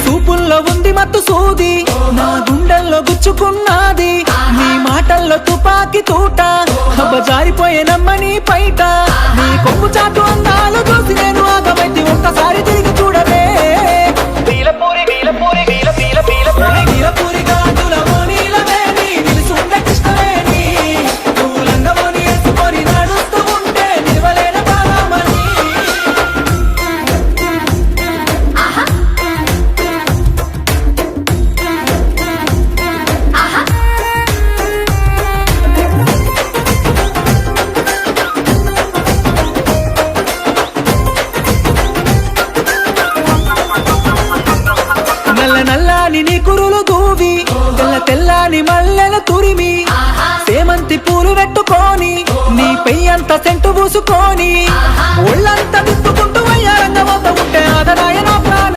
చూపుల్లో ఉంది మత్తు సూది నా గుండెల్లో గుచ్చుకున్నది నీ మాటల్లో తుపాకి తూట జారిపోయే నమ్మని పైట నీ కొమ్ము చాటు అందాలు చూసి నేను ఆగమైతే ఒక్కసారి తిరిగి చూడవే వీలపూరి వీలపూరి వీల వీల వీలపూరి వీలపూరి గాజులవో నీలవేణి నిలుసుండే కృష్ణవేణి నువ్వు లంగవోని వేసుకొని నడుస్తూ ఉంటే నిలవలేని బాలమని నల్ల నల్లాని నీ కురులు దూవి తెల్ల తెల్లాని మల్లెల తురిమి సేమంతి పూలు పెట్టుకొని నీ పెయ్యంత సెంటు పూసుకొని